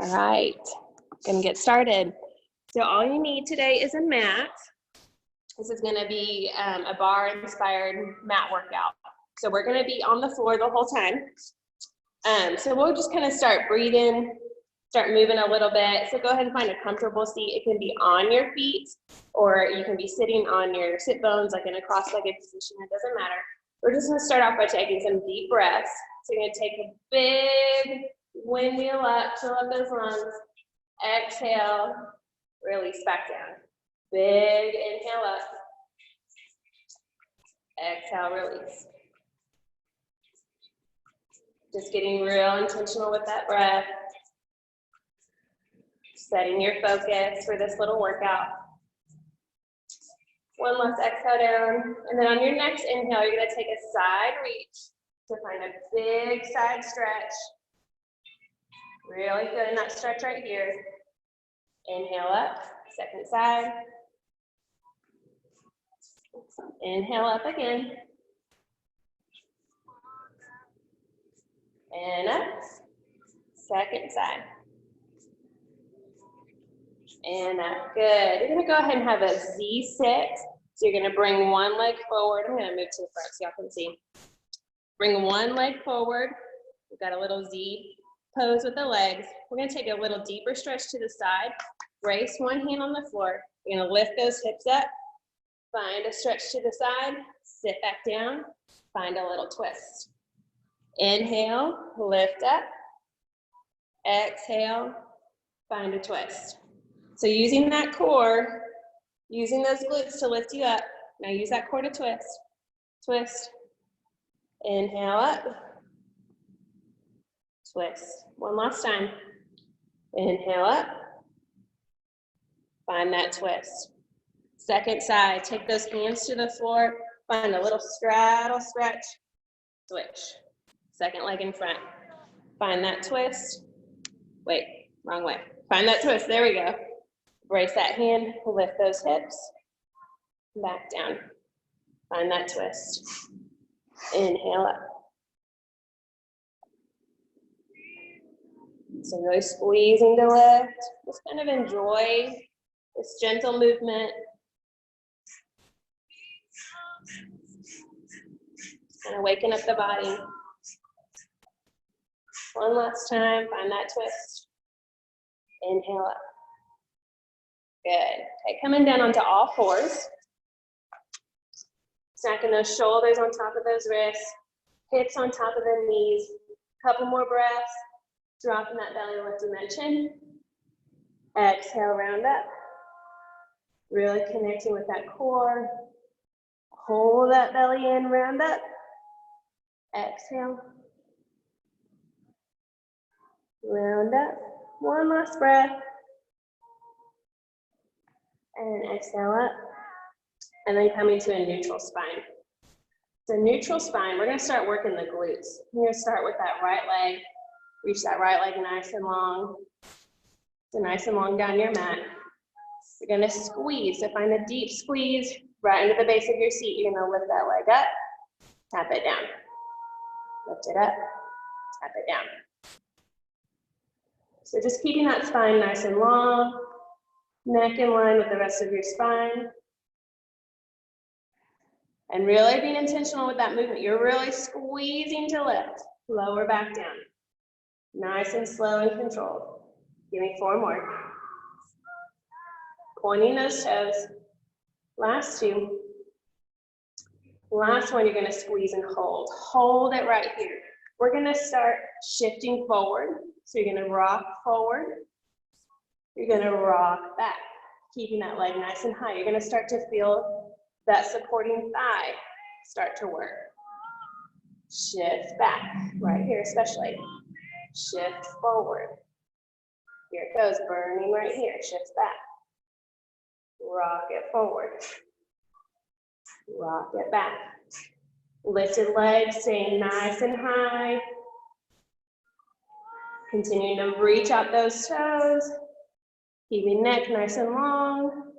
All right, gonna get started. So all you need today is a mat. This is gonna be a bar-inspired mat workout. So we're gonna be on the floor the whole time. So we'll just kind of start breathing, start moving a little bit. So go ahead and find a comfortable seat. It can be on your feet, or you can be sitting on your sit bones, like in a cross-legged position, it doesn't matter. We're just gonna start off by taking some deep breaths. So you're gonna take a big windmill up, fill up those lungs. Exhale, release back down. Big inhale up. Exhale, release. Just getting real intentional with that breath. Setting your focus for this little workout. One last exhale down. And then on your next inhale, you're gonna take a side reach to find a big side stretch. Really good in that stretch right here. Inhale up, second side. Inhale up again. And up, second side. And up, good. You're gonna go ahead and have a Z sit. So you're gonna bring one leg forward. I'm gonna move to the front so y'all can see. Bring one leg forward. We've got a little Z pose with the legs. We're gonna take a little deeper stretch to the side. Brace one hand on the floor. You're gonna lift those hips up. Find a stretch to the side. Sit back down. Find a little twist. Inhale, lift up. Exhale, find a twist. So using that core, using those glutes to lift you up. Now use that core to twist. Twist. Inhale up. Twist. One last time. Inhale up. Find that twist. Second side, take those hands to the floor. Find a little straddle stretch. Switch. Second leg in front. Find that twist. Wait, wrong way. Find that twist, there we go. Brace that hand, lift those hips. Back down. Find that twist. Inhale up. So really squeezing to lift. Just kind of enjoy this gentle movement. Kind of waking up the body. One last time, find that twist. Inhale up. Good. Okay, coming down onto all fours. Stacking those shoulders on top of those wrists. Hips on top of the knees. Couple more breaths. Dropping that belly lift dimension. Exhale, round up. Really connecting with that core. Hold that belly in, round up. Exhale. Round up. One last breath. And exhale up. And then coming to a neutral spine. So neutral spine, we're gonna start working the glutes. We're gonna start with that right leg. Reach that right leg nice and long. So nice and long down your mat. You're gonna squeeze. So find a deep squeeze right into the base of your seat. You're gonna lift that leg up, tap it down. Lift it up, tap it down. So just keeping that spine nice and long, neck in line with the rest of your spine. And really being intentional with that movement. You're really squeezing to lift. Lower back down. Nice and slow and controlled. Give me 4 more. Pointing those toes. Last 2. Last one, you're gonna squeeze and hold. Hold it right here. We're gonna start shifting forward. So you're gonna rock forward. You're gonna rock back, keeping that leg nice and high. You're gonna start to feel that supporting thigh start to work. Shift back, right here especially. Shift forward. Here it goes, burning right here. Shift back. Rock it forward. Rock it back. Lifted legs, staying nice and high. Continuing to reach out those toes. Keeping neck nice and long.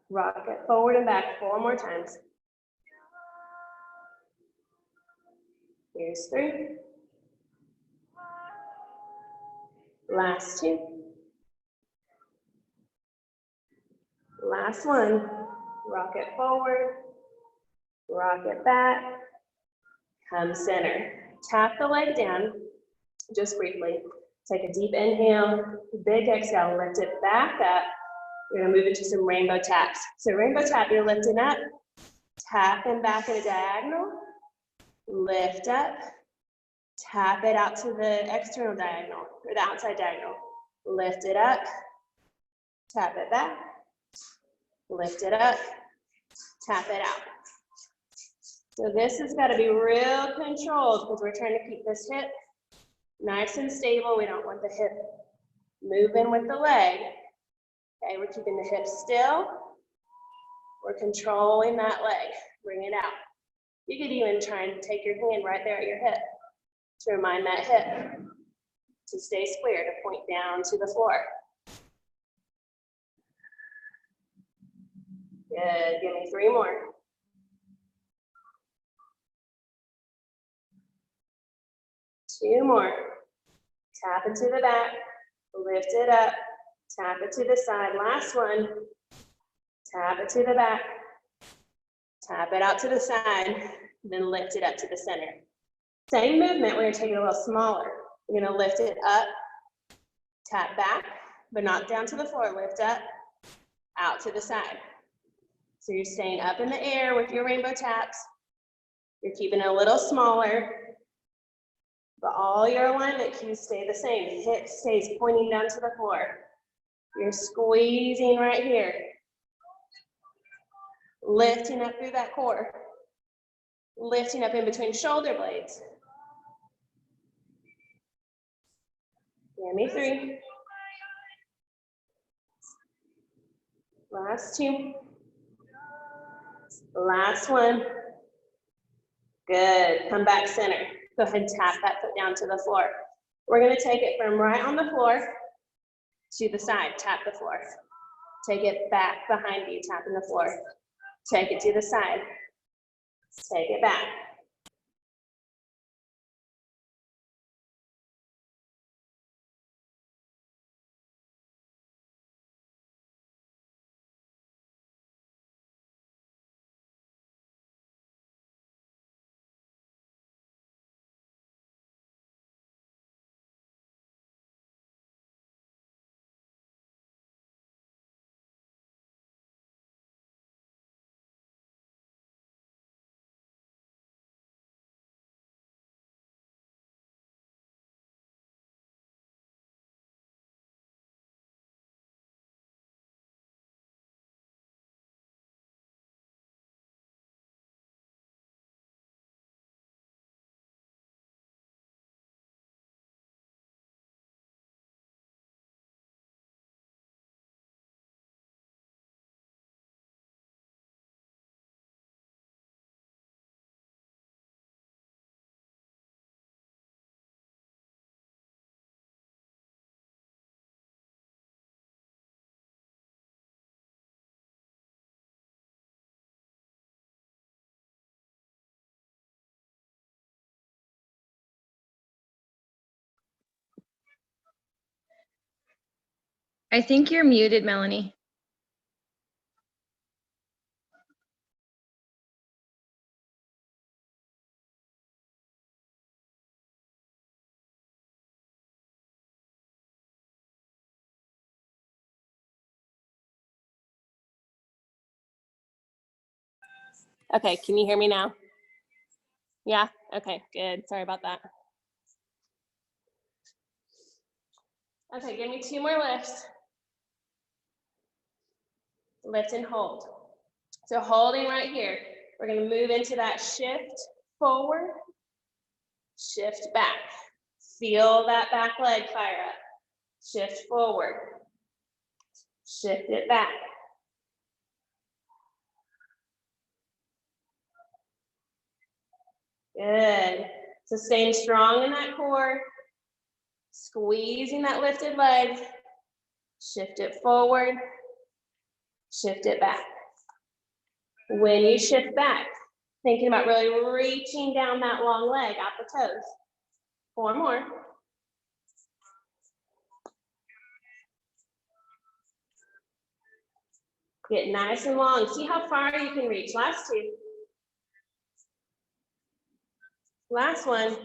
Rock it forward and back 4 more times. Here's 3. Last two. Last one. Rock it forward. Rock it back. Come center. Tap the leg down, just briefly. Take a deep inhale, big exhale, lift it back up. We're gonna move into some rainbow taps. So rainbow tap, you're lifting up, tapping back in a diagonal, lift up, tap it out to the external diagonal, or the outside diagonal. Lift it up, tap it back, lift it up, tap it out. So this has got to be real controlled because we're trying to keep this hip nice and stable. We don't want the hip moving with the leg. Okay, we're keeping the hip still. We're controlling that leg. Bring it out. You could even try and take your hand right there at your hip to remind that hip to stay square, to point down to the floor. Good, give me 3 more. Two more. Tap it to the back, lift it up, tap it to the side. Last one. Tap it to the back, tap it out to the side, then lift it up to the center. Same movement, we're gonna take it a little smaller. We're gonna lift it up, tap back, but not down to the floor. Lift up, out to the side. So you're staying up in the air with your rainbow taps. You're keeping it a little smaller, but all your alignment cues stay the same. Hip stays pointing down to the floor. You're squeezing right here. Lifting up through that core. Lifting up in between shoulder blades. Give me 3. Last 2. Last one. Good. Come back center. Go ahead and tap that foot down to the floor. We're going to take it from right on the floor to the side. Tap the floor. Take it back behind you. Tapping the floor. Take it to the side. Take it back. I think you're muted, Melanie. Okay, can you hear me now? Yeah? Okay, good. Sorry about that. Okay, give me 2 more lifts. Lift and hold. So holding right here, we're going to move into that shift forward, shift back. Feel that back leg fire up. Shift forward, shift it back. Good. So staying strong in that core, squeezing that lifted leg, shift it forward, shift it back. When you shift back, thinking about really reaching down that long leg out the toes. 4 more. Get nice and long. See how far you can reach. Last two. Last one.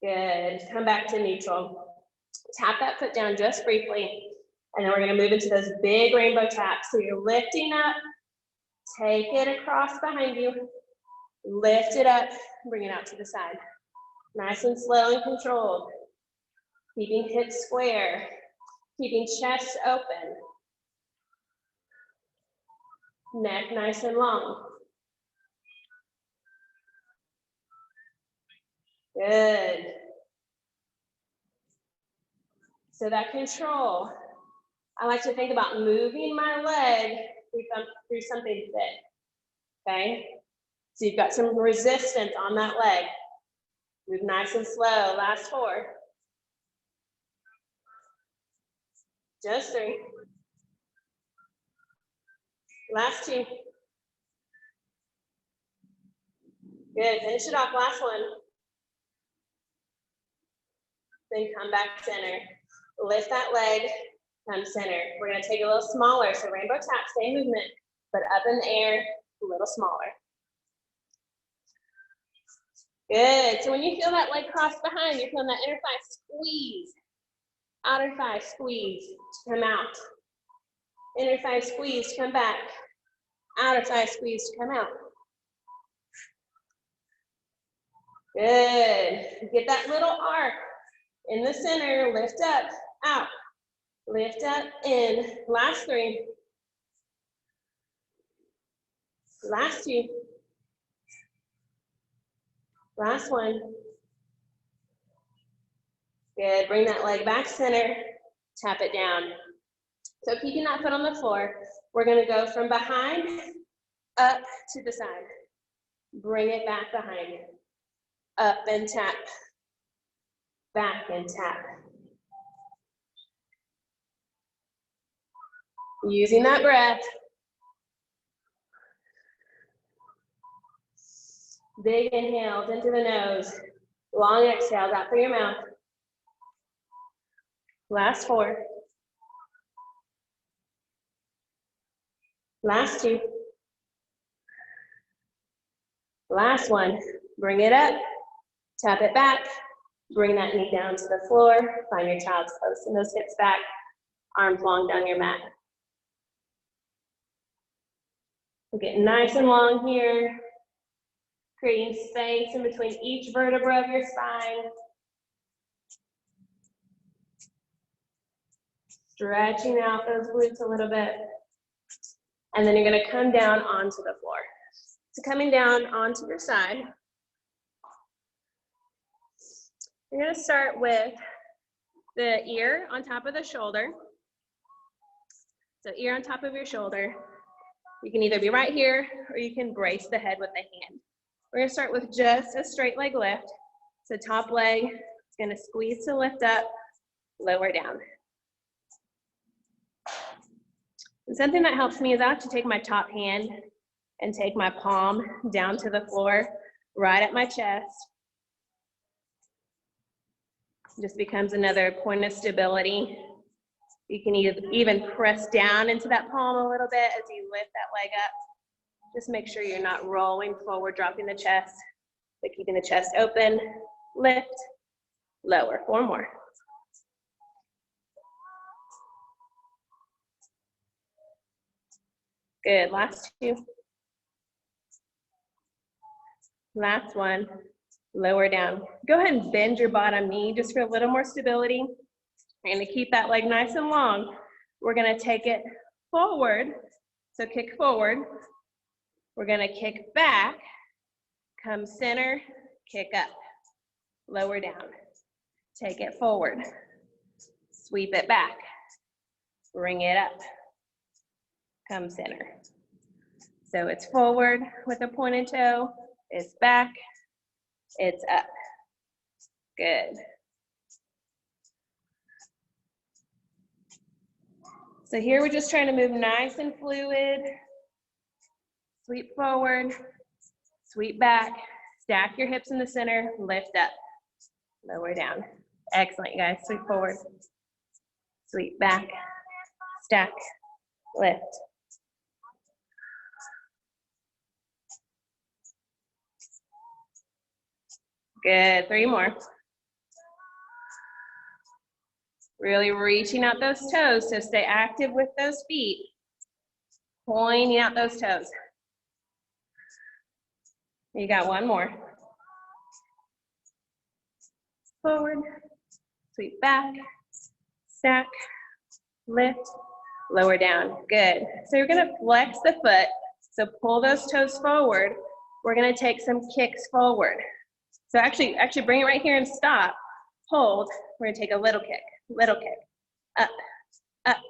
Good. Come back to neutral. Tap that foot down just briefly. And then we're going to move into those big rainbow taps. So you're lifting up. Take it across behind you. Lift it up. Bring it out to the side. Nice and slow and controlled. Keeping hips square. Keeping chest open. Neck nice and long. Good. So that control, I like to think about moving my leg through something thick, okay? So you've got some resistance on that leg. Move nice and slow, last four. Just three. Last two. Good, finish it off, last one. Then come back center. Lift that leg, come center. We're gonna take it a little smaller, so rainbow tap, same movement, but up in the air, a little smaller. Good, so when you feel that leg cross behind, you're feeling that inner thigh squeeze. Outer thigh squeeze to come out. Inner thigh squeeze to come back. Outer thigh squeeze to come out. Good, get that little arc in the center, lift up, out. Lift up, in. Last three. Last two. Last one. Good, bring that leg back center, tap it down. So keeping that foot on the floor, we're gonna go from behind up to the side. Bring it back behind you. Up and tap. Back and tap. Using that breath. Big inhales into the nose. Long exhales out through your mouth. Last four. Last two. Last one. Bring it up. Tap it back. Bring that knee down to the floor. Find your child's pose. And those hips back. Arms long down your mat. We're getting nice and long here. Creating space in between each vertebra of your spine. Stretching out those glutes a little bit. And then you're gonna come down onto the floor. So coming down onto your side. You're gonna start with the ear on top of the shoulder. So ear on top of your shoulder. You can either be right here or you can brace the head with the hand. We're gonna start with just a straight leg lift. So top leg is gonna squeeze to lift up, lower down. And something that helps me is I like to take my top hand and take my palm down to the floor, right at my chest. Just becomes another point of stability. You can even press down into that palm a little bit as you lift that leg up. Just make sure you're not rolling forward, dropping the chest, but keeping the chest open. Lift, lower. Four more. Good, last two. Last one, lower down. Go ahead and bend your bottom knee just for a little more stability. You're gonna keep that leg nice and long. We're gonna take it forward, so kick forward. We're gonna kick back, come center, kick up, lower down. Take it forward, sweep it back, bring it up, come center. So it's forward with a pointed toe, it's back, it's up. Good. So here we're just trying to move nice and fluid. Sweep forward, sweep back, stack your hips in the center, lift up, lower down. Excellent, you guys. Sweep forward, sweep back, stack, lift. Good, 3 more. Really reaching out those toes, so stay active with those feet. Pointing out those toes. You got 1 more. Forward, sweep back, stack, lift, lower down. Good. So you're gonna flex the foot, so pull those toes forward. We're gonna take some kicks forward. So actually bring it right here and stop. Hold. We're gonna take a little kick, up, up.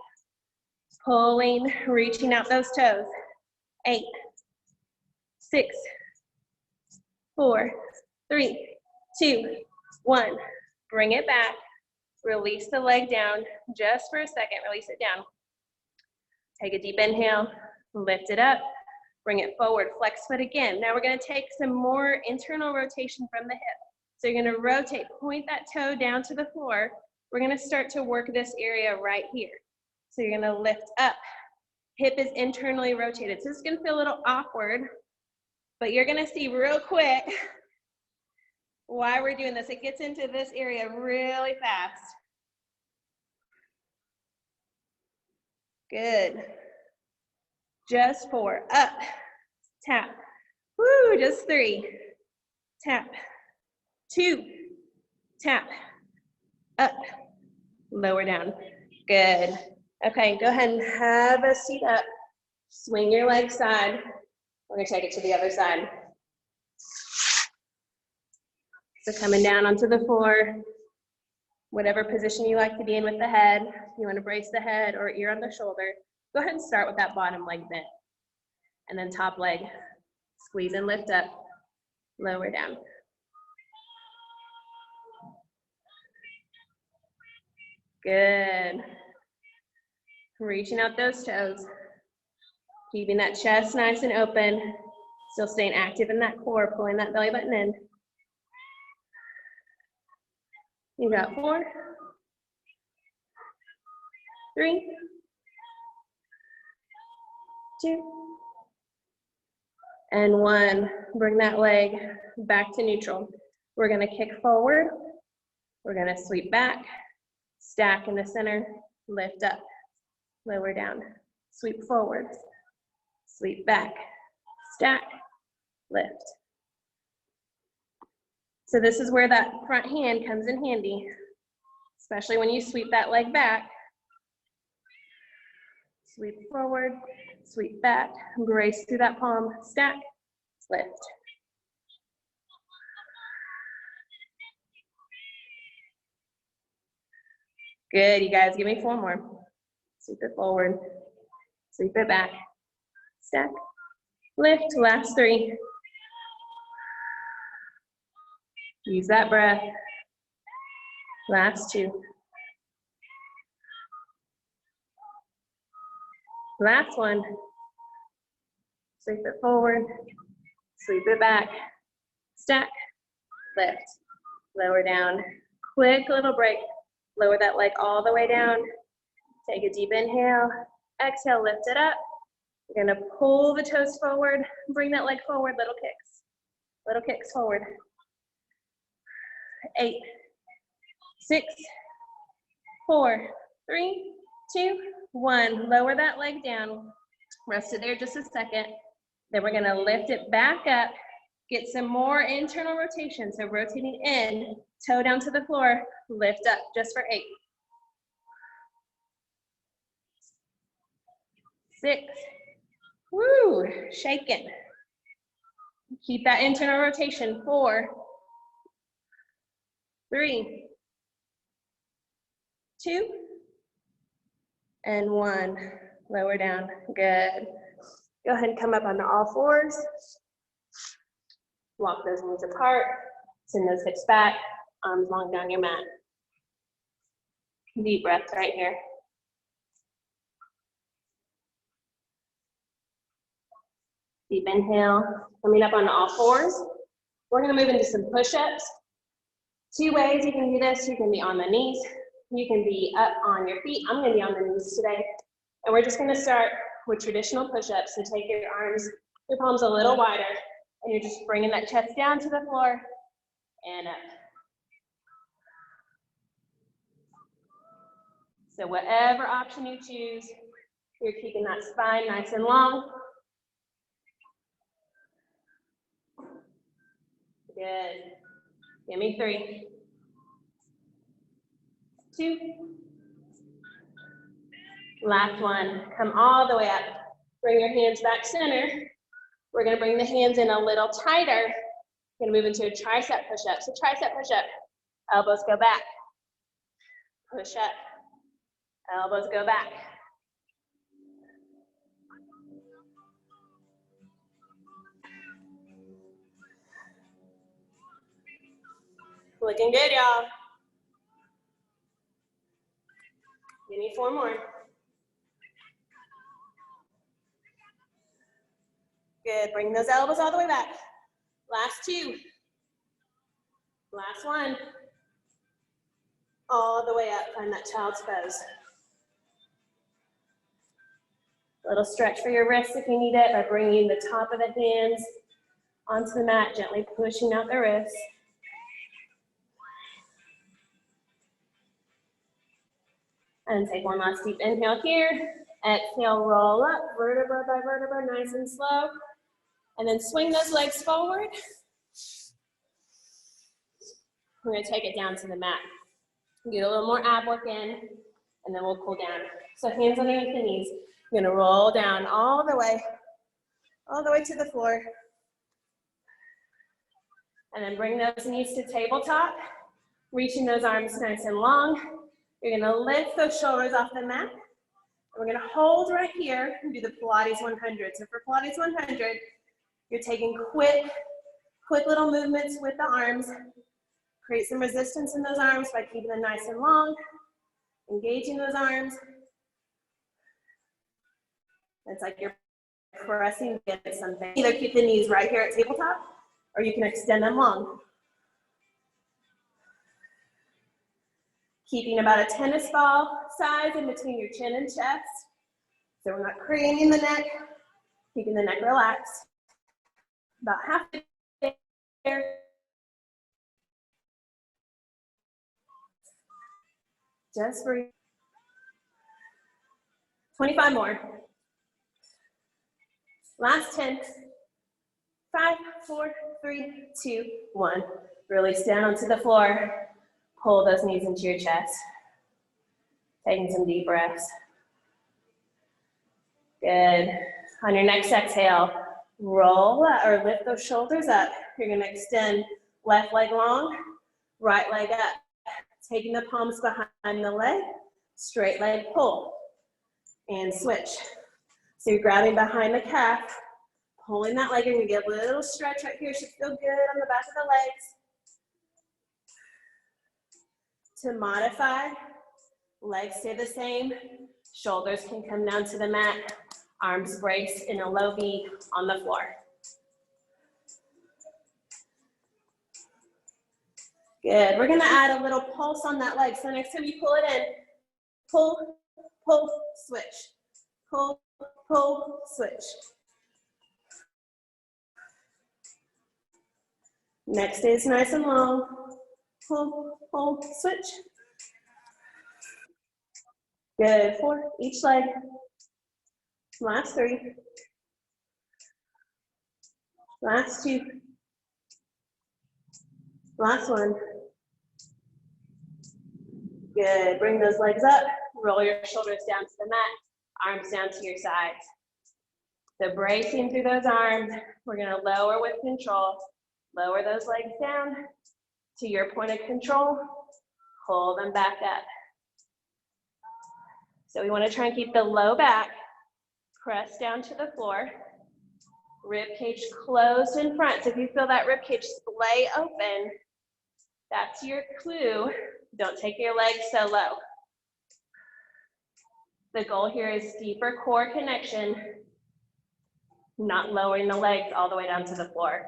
Pulling, reaching out those toes. 8, 6, 4, 3, 2, 1. Bring it back. Release the leg down just for a second. Release it down. Take a deep inhale, lift it up, bring it forward, flex foot again. Now we're gonna take some more internal rotation from the hip. So you're gonna rotate, point that toe down to the floor. We're gonna start to work this area right here. So you're gonna lift up. Hip is internally rotated. So this is gonna feel a little awkward, but you're gonna see real quick why we're doing this. It gets into this area really fast. Good. Just 4, up, tap. Woo, just 3, tap. 2, tap, up, lower down. Good. Okay, go ahead and have a seat up. Swing your leg side. We're gonna take it to the other side. So coming down onto the floor, whatever position you like to be in with the head. If you want to brace the head or ear on the shoulder, go ahead and start with that bottom leg bent. And then top leg, squeeze and lift up, lower down. Good. Reaching out those toes. Keeping that chest nice and open. Still staying active in that core, pulling that belly button in. You got 4, 3, 2, and 1. Bring that leg back to neutral. We're gonna kick forward. We're gonna sweep back, stack in the center, lift up, lower down, sweep forward, sweep back, stack, lift. So this is where that front hand comes in handy, especially when you sweep that leg back. Sweep forward, sweep back, brace through that palm, stack, lift. Good, you guys, give me 4 more. Sweep it forward, sweep it back, stack, lift, last 3. Use that breath. Last 2. Last 1. Sweep it forward, sweep it back, stack, lift, lower down. Quick little break. Lower that leg all the way down. Take a deep inhale. Exhale, lift it up. You're gonna pull the toes forward, bring that leg forward, little kicks forward. 8, 6, 4, 3, 2, 1. Lower that leg down. Rest it there just a second. Then we're gonna lift it back up. Get some more internal rotation. So rotating in, toe down to the floor, lift up just for 8. 6, woo, shaking. Keep that internal rotation. 4, 3, 2, and 1. Lower down, good. Go ahead and come up onto all 4s. Walk those knees apart, send those hips back, arms long down your mat. Deep breath right here. Deep inhale, coming up on all 4s. We're gonna move into some push-ups. 2 ways you can do this. You can be on the knees. You can be up on your feet. I'm gonna be on the knees today. And we're just gonna start with traditional push-ups. So take your arms, your palms a little wider, and you're just bringing that chest down to the floor and up. So whatever option you choose, you're keeping that spine nice and long. Good. Give me 3, 2. Last one. Come all the way up. Bring your hands back center. We're gonna bring the hands in a little tighter. We're gonna move into a tricep push-up. So tricep push-up. Elbows go back. Push up. Elbows go back. Looking good, y'all. Give me 4 more. Good, bring those elbows all the way back. Last 2. Last 1. All the way up, find that child's pose. A little stretch for your wrists if you need it by bringing the top of the hands onto the mat, gently pushing out the wrists. And take one last deep inhale here. Exhale, roll up, vertebra by vertebra, nice and slow. And then swing those legs forward. We're gonna take it down to the mat. Get a little more ab work in, and then we'll cool down. So hands underneath the knees. You're gonna roll down all the way to the floor. And then bring those knees to tabletop, reaching those arms nice and long. You're gonna lift those shoulders off the mat. We're gonna hold right here and do the Pilates 100. So for Pilates 100, you're taking quick little movements with the arms. Create some resistance in those arms by keeping them nice and long, engaging those arms. It's like you're pressing against something. Either keep the knees right here at tabletop, or you can extend them long. Keeping about a tennis ball size in between your chin and chest. So we're not craning the neck, keeping the neck relaxed. About half there. Just breathe. 25 more. Last 10. 5, 4, 3, 2, 1. Release down onto the floor. Pull those knees into your chest. Taking some deep breaths. Good. On your next exhale, roll or lift those shoulders up. You're gonna extend left leg long, right leg up. Taking the palms behind the leg, straight leg pull, and switch. So you're grabbing behind the calf, pulling that leg, you're gonna get a little stretch right here. Should feel good on the back of the legs. To modify, legs stay the same, shoulders can come down to the mat, arms brace in a low V on the floor. Good, we're gonna add a little pulse on that leg. So next time you pull it in, pull, pull, switch. Pull, pull, switch. Next is nice and long. Pull, pull, switch. Good, 4, each leg. Last 3. Last 2. Last 1. Good, bring those legs up, roll your shoulders down to the mat, arms down to your sides. So bracing through those arms, we're gonna lower with control, lower those legs down to your point of control, pull them back up. So we wanna try and keep the low back, press down to the floor, rib cage closed in front. So if you feel that rib cage splay open, that's your clue. Don't take your legs so low. The goal here is deeper core connection, not lowering the legs all the way down to the floor.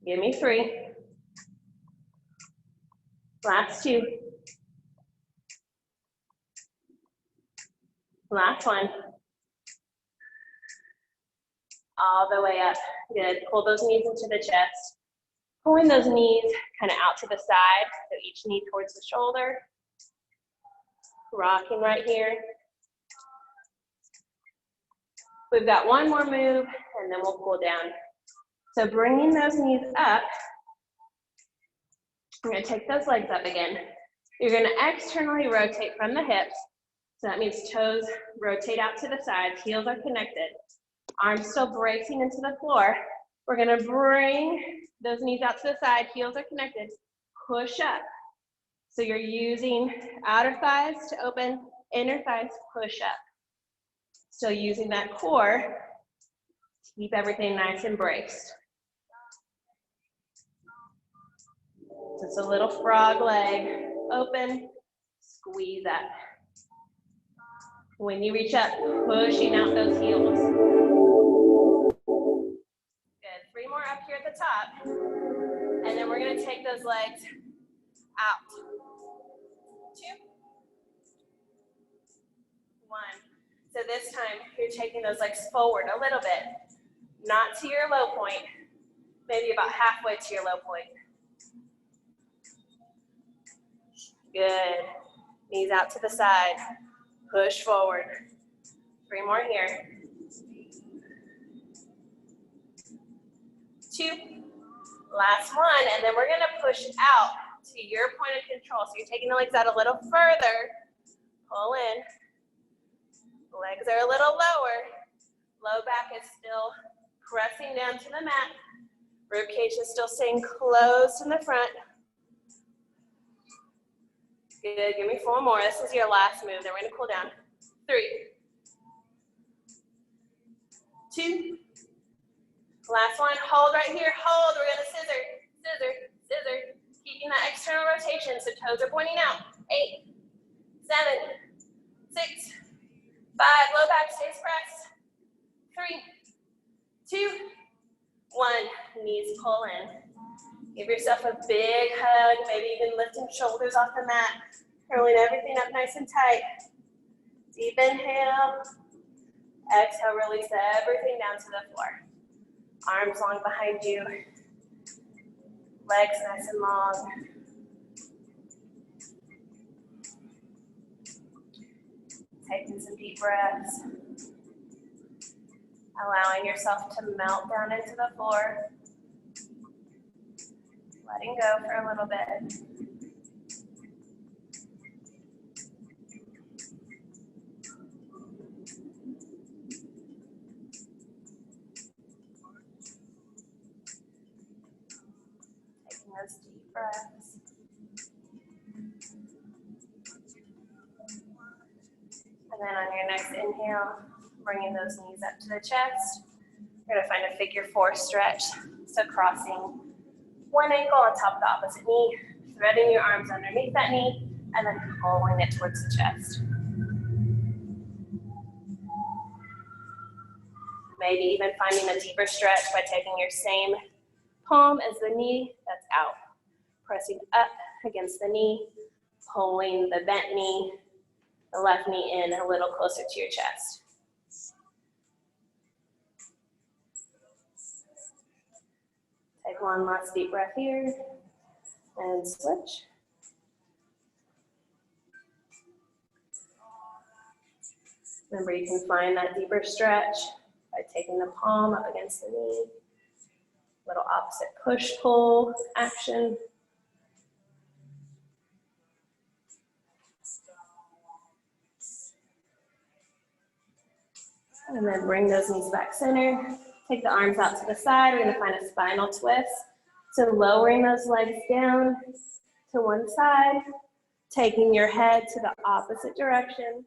Give me 3. Last 2. Last one. All the way up. Good. Pull those knees into the chest. Pulling those knees kind of out to the side, so each knee towards the shoulder. Rocking right here. We've got one more move, and then we'll cool down. So bringing those knees up, we're gonna take those legs up again. You're gonna externally rotate from the hips. So that means toes rotate out to the sides, heels are connected. Arms still bracing into the floor. We're gonna bring those knees out to the side, heels are connected, push up. So you're using outer thighs to open, inner thighs push up. Still using that core to keep everything nice and braced. Just a little frog leg, open, squeeze up. When you reach up, pushing out those heels. Good, 3 more up here at the top. And then we're gonna take those legs out. 2, 1. So this time, you're taking those legs forward a little bit, not to your low point, maybe about halfway to your low point. Good. Knees out to the side. Push forward. 3 more here. 2. Last one, and then we're gonna push out to your point of control. So you're taking the legs out a little further. Pull in. Legs are a little lower. Low back is still pressing down to the mat. Rib cage is still staying closed in the front. Good, give me 4 more. This is your last move. Then we're gonna cool down. 3, 2, last one. Hold right here, hold. We're gonna scissor, scissor, scissor. Keeping that external rotation so toes are pointing out. 8, 7, 6, 5, low back stays pressed. 3, 2, 1, knees pull in. Give yourself a big hug, maybe even lifting shoulders off the mat, curling everything up nice and tight. Deep inhale, exhale, release everything down to the floor. Arms long behind you, legs nice and long. Taking some deep breaths. Allowing yourself to melt down into the floor. Letting go for a little bit. Taking those deep breaths. And then on your next inhale, bringing those knees up to the chest. You're gonna find a figure 4 stretch. So crossing one ankle on top of the opposite knee, threading your arms underneath that knee, and then pulling it towards the chest. Maybe even finding a deeper stretch by taking your same palm as the knee that's out. Pressing up against the knee, pulling the bent knee, the left knee in a little closer to your chest. Take one last deep breath here, and switch. Remember, you can find that deeper stretch by taking the palm up against the knee. Little opposite push-pull action. And then bring those knees back center. Take the arms out to the side. We're gonna find a spinal twist. So lowering those legs down to one side, taking your head to the opposite direction.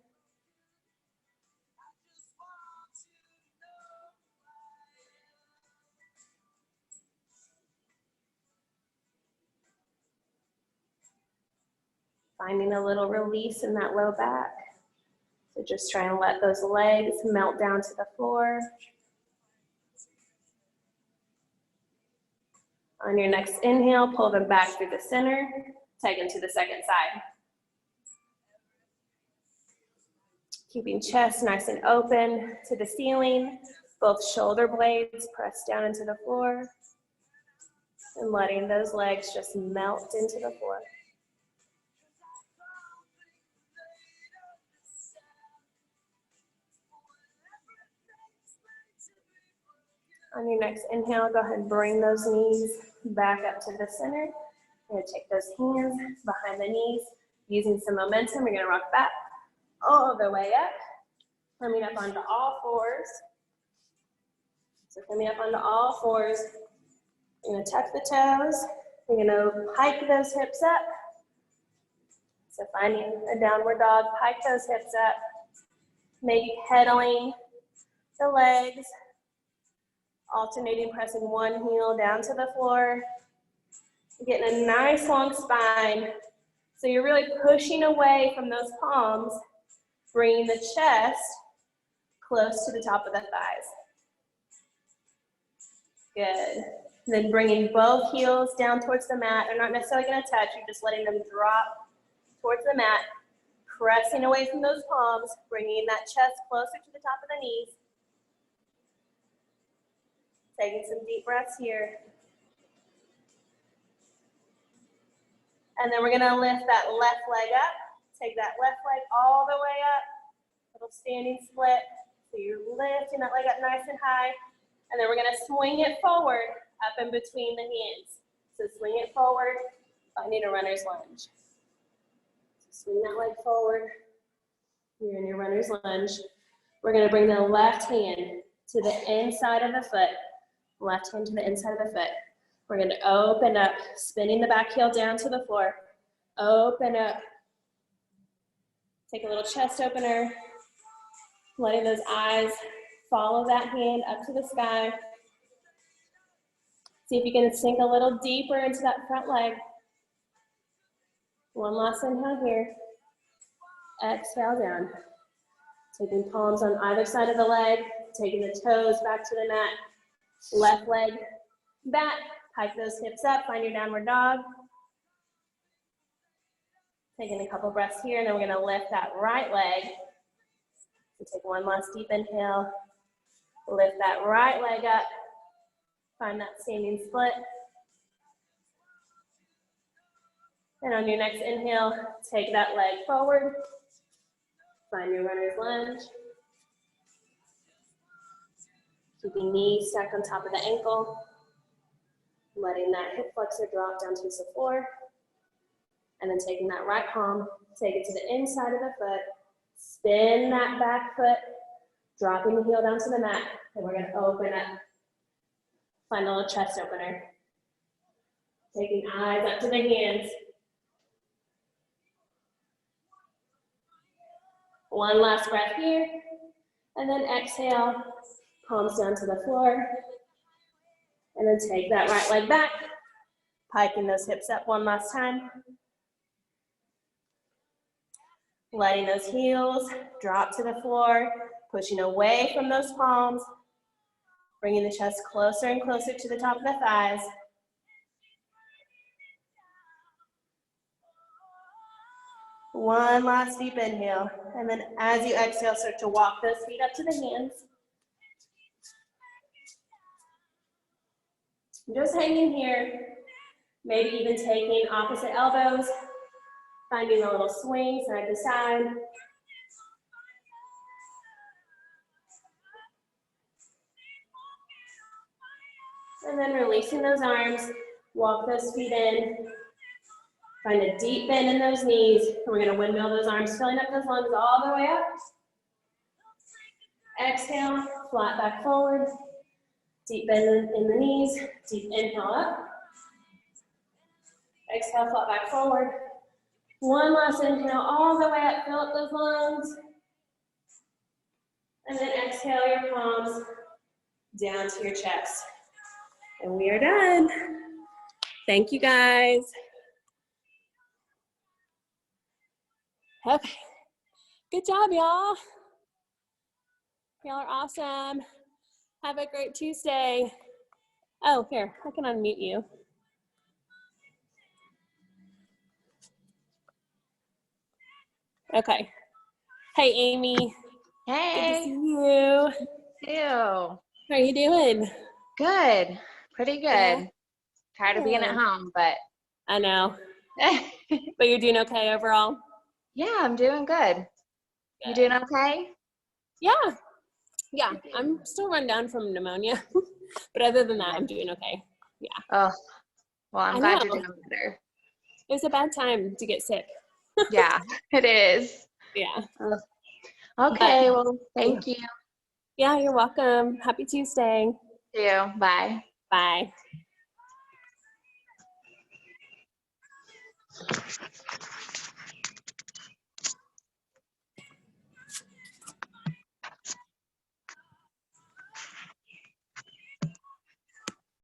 Finding a little release in that low back. So just try and let those legs melt down to the floor. On your next inhale, pull them back through the center, take them to the second side. Keeping chest nice and open to the ceiling. Both shoulder blades press down into the floor. And letting those legs just melt into the floor. On your next inhale, go ahead and bring those knees back up to the center. You're gonna take those hands behind the knees. Using some momentum, you're gonna rock back all the way up. Coming up onto all fours. So coming up onto all fours, you're gonna tuck the toes. You're gonna pike those hips up. So finding a downward dog, pike those hips up. Maybe pedaling the legs. Alternating, pressing one heel down to the floor. You're getting a nice long spine. So you're really pushing away from those palms, bringing the chest close to the top of the thighs. Good. And then bringing both heels down towards the mat. They're not necessarily going to touch. You're just letting them drop towards the mat. Pressing away from those palms, bringing that chest closer to the top of the knees. Taking some deep breaths here. And then we're gonna lift that left leg up. Take that left leg all the way up. Little standing split. So you're lifting that leg up nice and high. And then we're gonna swing it forward up in between the hands. So swing it forward, finding a runner's lunge. So swing that leg forward. You're in your runner's lunge. We're gonna bring the left hand to the inside of the foot. Left hand to the inside of the foot. We're going to open up, spinning the back heel down to the floor. Open up. Take a little chest opener. Letting those eyes follow that hand up to the sky. See if you can sink a little deeper into that front leg. One last inhale here. Exhale down. Taking palms on either side of the leg. Taking the toes back to the mat. Left leg back, pike those hips up, find your downward dog. Taking a couple breaths here, and then we're gonna lift that right leg. So take one last deep inhale. Lift that right leg up. Find that standing split. And on your next inhale, take that leg forward. Find your runner's lunge. Keeping knees stacked on top of the ankle. Letting that hip flexor drop down to the floor. And then taking that right palm, take it to the inside of the foot. Spin that back foot. Dropping the heel down to the mat. And we're gonna open up. Find a little chest opener. Taking eyes up to the hands. One last breath here. And then exhale. Palms down to the floor. And then take that right leg back. Piking those hips up one last time. Letting those heels drop to the floor. Pushing away from those palms. Bringing the chest closer and closer to the top of the thighs. One last deep inhale. And then as you exhale, start to walk those feet up to the hands. Just hanging here, maybe even taking opposite elbows, finding a little swing side to side. And then releasing those arms, walk those feet in. Find a deep bend in those knees. And we're gonna windmill those arms, filling up those lungs all the way up. Exhale, flat back forward. Deep bend in the knees, deep inhale up. Exhale, flat back forward. One last inhale all the way up, fill up those lungs. And then exhale your palms down to your chest. And we are done. Thank you guys. Okay, good job, y'all. Y'all are awesome. Have a great Tuesday. Oh, here, I can unmute you. Okay. Hey, Amy. Good to see Hey. you. Ew. How are you doing? Good. Pretty Yeah. good. Tired of being at Good. home, but I know. But you're doing okay overall? yeah, I'm doing good. You Good. doing okay? Yeah. Yeah. I'm still run down from pneumonia. But other than that, I'm doing okay. Yeah. Oh, well, I I'm glad you're know. doing better. It was a bad time to get sick. Yeah, it is. Yeah. Ugh. But Okay, well, thank you. yeah, you're welcome. Happy Tuesday. See you. Bye. Bye.